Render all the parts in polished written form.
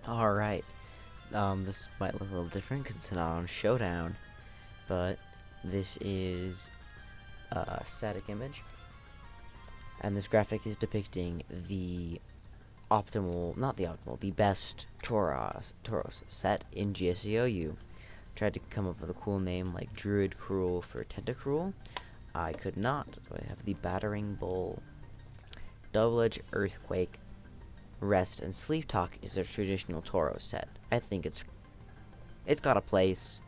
Alright, this might look a little different because it's not on Showdown, but this is a static image, and this graphic is depicting the the best Tauros set in GSEOU. Tried to come up with a cool name like Druid Cruel for Tentacruel. I could not, so I have the Battering Bull. Double Edge Earthquake, Rest, and Sleep Talk is a traditional Tauros set. I think it's got a place,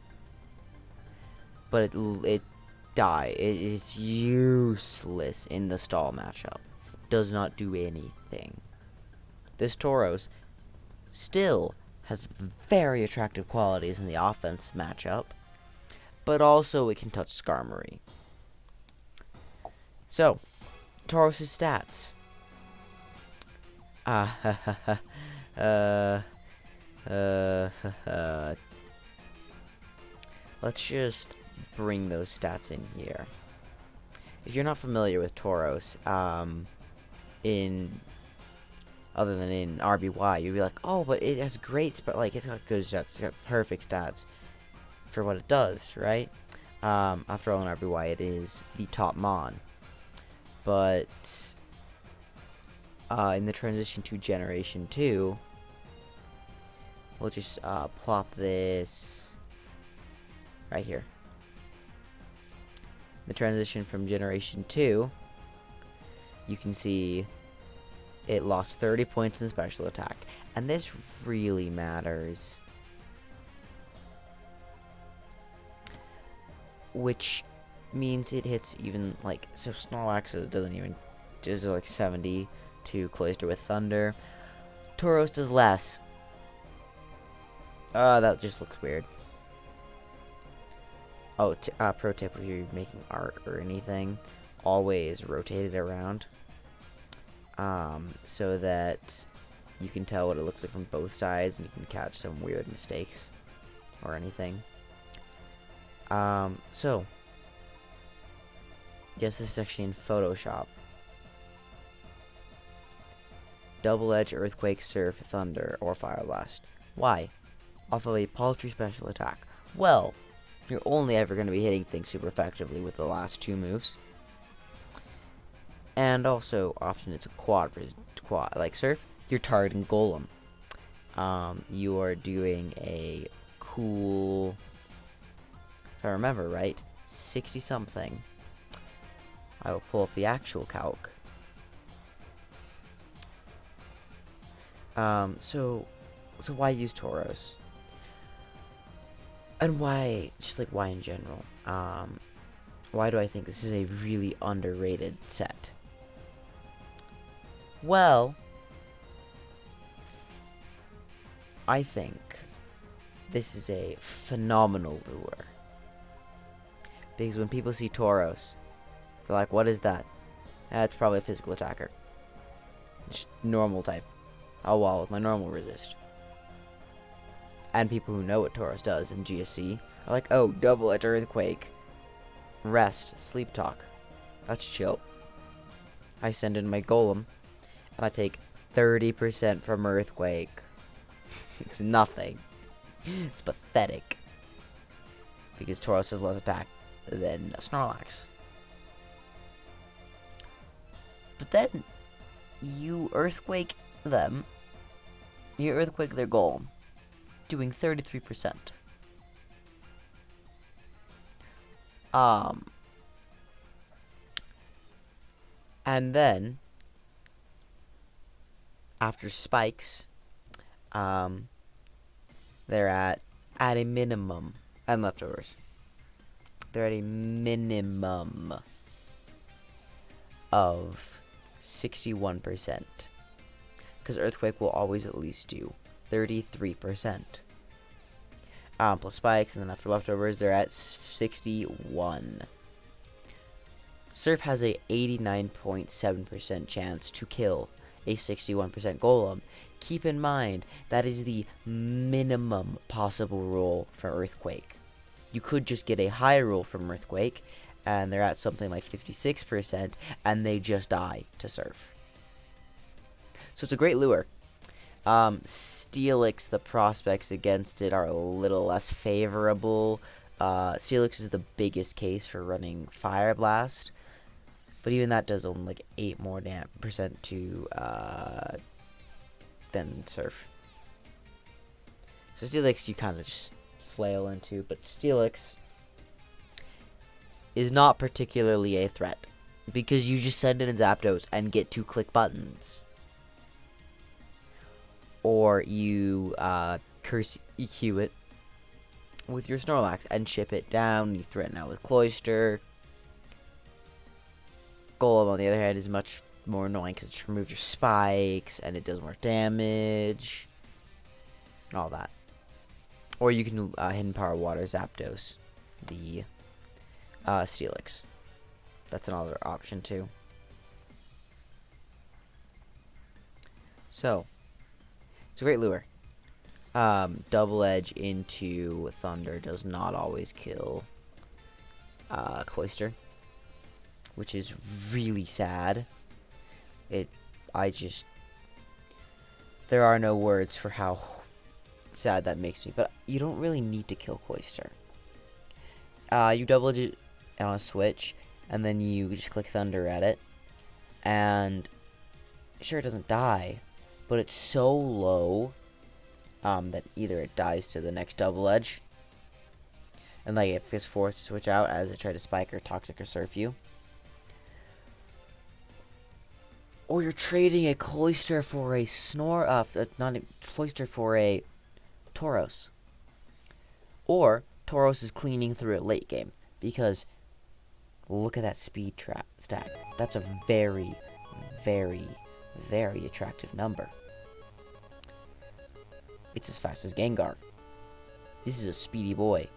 but it's useless in the stall matchup. Does not do anything. This Tauros still has very attractive qualities in the offense matchup, but also it can touch Skarmory. So, Tauros' stats. Let's just bring those stats in here. If you're not familiar with Tauros, in other than in RBY, you'd be like, oh, but it has great, it's got good stats, it's got perfect stats for what it does, right? After all, in RBY, it is the top Mon. But in the transition to Generation 2, we'll just plop this right here. The transition from Generation 2, you can see it lost 30 points in special attack. And this really matters. Which means it hits even, so Snorlax doesn't even, does like 70 to Cloyster with Thunder. Tauros does less. That just looks weird. Oh, pro tip if you're making art or anything, always rotate it around. So that you can tell what it looks like from both sides and you can catch some weird mistakes or anything. So, yes, this is actually in Photoshop. Double Edge, Earthquake, Surf, Thunder, or Fire Blast. Why? Off of a paltry special attack. Well, you're only ever going to be hitting things super effectively with the last two moves. And also, often it's a quad, like Surf, you're targeting Golem. You are doing a cool, if I remember right, 60 something. I will pull up the actual calc. So why use Tauros? And why, why in general? Why do I think this is a really underrated set? Well, I think this is a phenomenal lure. Because when people see Tauros, they're like, what is that? It's probably a physical attacker. Just normal type. Oh well, with my normal resist. And people who know what Tauros does in GSC are like, oh, Double Edge Earthquake, Rest, Sleep Talk. That's chill. I send in my Golem, and I take 30% from Earthquake. It's nothing. It's pathetic. Because Tauros has less attack than Snorlax. But then, you Earthquake them. You Earthquake their Golem, doing 33%. And then, after spikes, they're at a minimum, and leftovers. They're at a minimum of 61%. Because Earthquake will always at least do 33%. Plus spikes, and then after leftovers, they're at 61. Surf has a 89.7% chance to kill a 61% Golem. Keep in mind, that is the minimum possible roll for Earthquake. You could just get a high roll from Earthquake, and they're at something like 56%, and they just die to Surf. So it's a great lure. Steelix, the prospects against it are a little less favorable. Steelix is the biggest case for running Fire Blast, but even that does only like 8 more percent to than Surf. So Steelix you kind of just flail into, but Steelix is not particularly a threat because you just send in a Zapdos and get to click buttons. Or you curse EQ it with your Snorlax and ship it down. You threaten out with Cloyster. Golem, on the other hand, is much more annoying because it just removes your spikes and it does more damage and all that. Or you can Hidden Power Water Zapdos, the Steelix. That's another option too. So, it's a great lure. Double Edge into Thunder does not always kill Cloyster, which is really sad. There are no words for how sad that makes me, but you don't really need to kill Cloyster. You double edge it on a switch, and then you just click Thunder at it, and sure, it doesn't die, but it's so low that either it dies to the next double edge, and like it gets forced to switch out as it tries to spike or toxic or surf you, or you're trading a Cloyster for a not a Cloyster for a Tauros, or Tauros is cleaning through it late game because look at that speed stack. That's a very, very, very attractive number. It's as fast as Gengar. This is a speedy boy.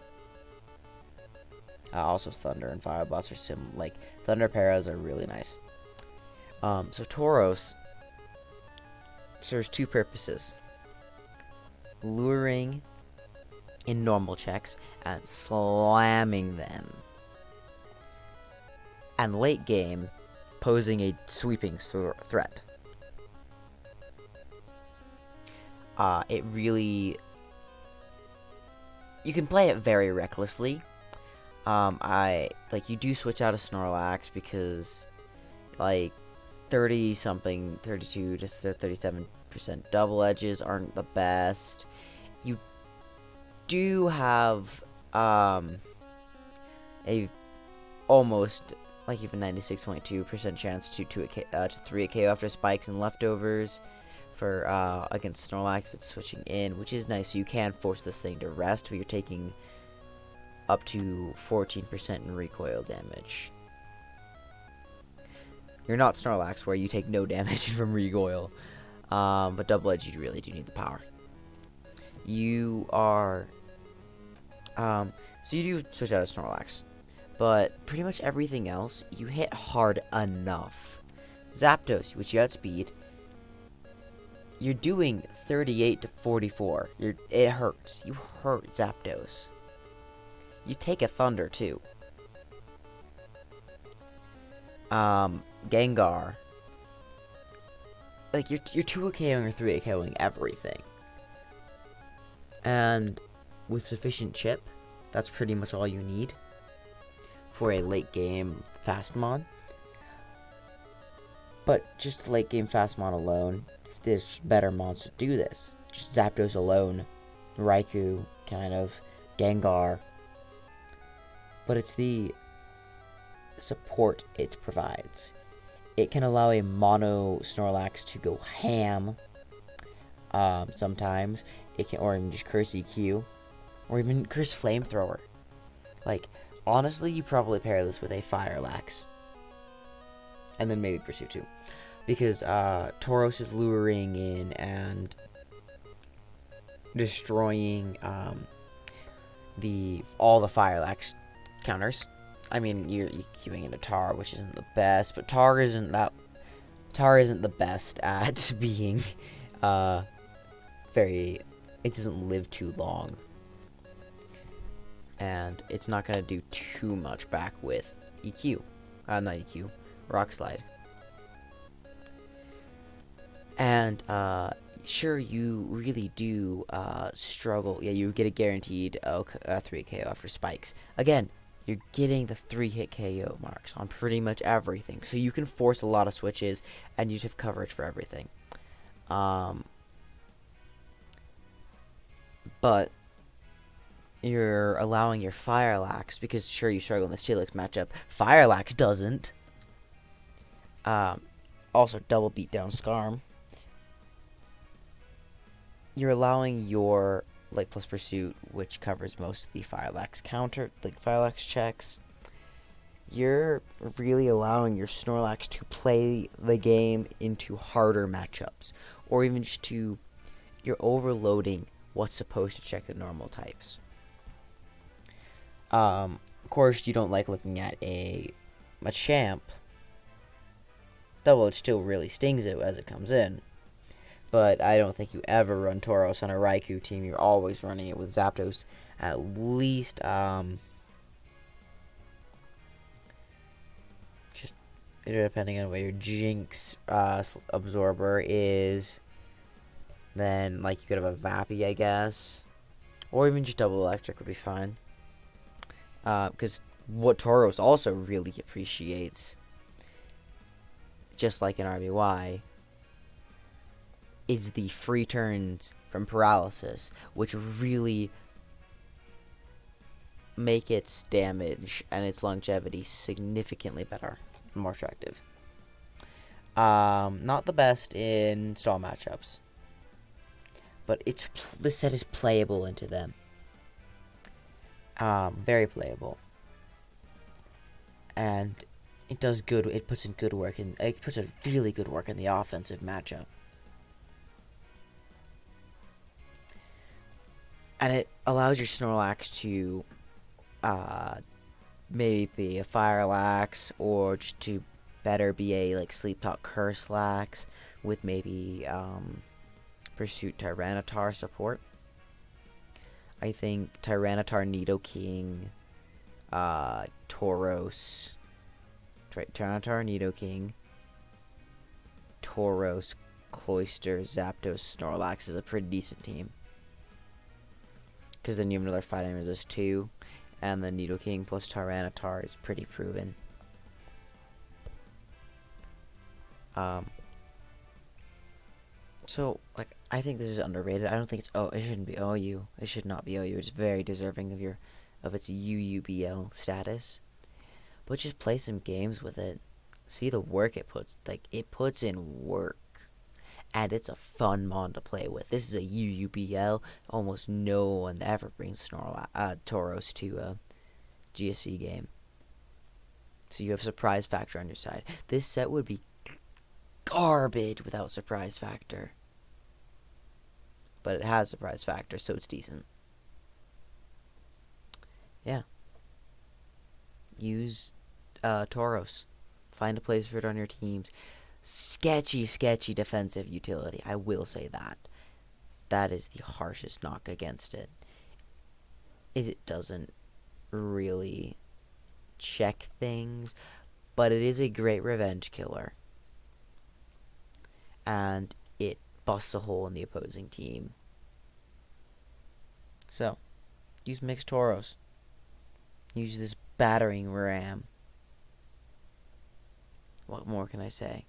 Also, Thunder and Fire Blast are like Thunder Paras are really nice. So Tauros serves two purposes: luring in normal checks and slamming them, and late game posing a sweeping threat. It really, you can play it very recklessly. You do switch out a Snorlax because like 32 to 37% double edges aren't the best. You do have a almost like even 96.2% chance to 3 KO after spikes and leftovers for against Snorlax if it's switching in, which is nice. So you can force this thing to rest, but you're taking up to 14% in recoil damage. You're not Snorlax, where you take no damage from recoil, but double edge you really do need the power. You are so you do switch out of Snorlax, but pretty much everything else you hit hard enough. Zapdos, which you outspeed, you're doing 38 to 44. It hurts. You hurt Zapdos. You take a Thunder too. Gengar, like you're 2-KOing or 3-KOing everything, and with sufficient chip, that's pretty much all you need for a late game Fastmon. But just late game Fastmon alone, there's better mons to do this. Just Zapdos alone, Raikou, kind of, Gengar. But it's the support it provides. It can allow a mono Snorlax to go ham. Sometimes it can, or even just curse EQ, or even curse Flamethrower. Like honestly, you probably pair this with a Firelax, and then maybe Pursue too, because Tauros is luring in and destroying all the Firelax counters. I mean, you're EQing into Tar, which isn't the best, but Tar isn't the best at being it doesn't live too long, and it's not gonna do too much back with EQ, not EQ, Rock Slide. And sure, you really do struggle. Yeah, you get a guaranteed 3 KO after spikes. Again, you're getting the 3-hit KO marks on pretty much everything. So you can force a lot of switches, and you just have coverage for everything. But you're allowing your Firelax, because sure, you struggle in the Steelix matchup. Firelax doesn't. Also, double beatdown Skarm. You're allowing your Light Plus Pursuit, which covers most of the Firelax counter, like Firelax checks. You're really allowing your Snorlax to play the game into harder matchups, or even just to, you're overloading what's supposed to check the normal types. Of course, you don't like looking at a champ. Double, it still really stings it as it comes in. But I don't think you ever run Tauros on a Raikou team. You're always running it with Zapdos. At least, just depending on where your Jinx absorber is. Then, like, you could have a Vappy, I guess. Or even just double electric would be fine. Because what Tauros also really appreciates, just like in RBY, is the free turns from paralysis, which really make its damage and its longevity significantly better, more attractive. Not the best in stall matchups, but this set is playable into them. Very playable, and it does good. It puts in good work, and it puts a really good work in the offensive matchup. And it allows your Snorlax to maybe be a Firelax, or just to better be a like Sleep Talk Curselax with maybe Pursuit Tyranitar support. I think Tyranitar, Nidoking, Tauros, Tyranitar, Nidoking, Tauros, Cloyster, Zapdos, Snorlax is a pretty decent team. Because then you have another fighting resist too, and the Nidoking plus Tyranitar is pretty proven. So, like, I think this is underrated. I don't think it's it shouldn't be OU. It should not be OU. It's very deserving of its UUBL status. But just play some games with it. See the work it puts. Like, it puts in work. And it's a fun mon to play with. This is a UUBL. Almost no one ever brings Tauros to a GSC game. So you have surprise factor on your side. This set would be garbage without surprise factor. But it has surprise factor, so it's decent. Yeah. Use Tauros. Find a place for it on your teams. Sketchy defensive utility. I will say that. That is the harshest knock against it. Is it doesn't really check things, but it is a great revenge killer. And it busts a hole in the opposing team. So, use Mixed Tauros. Use this battering ram. What more can I say?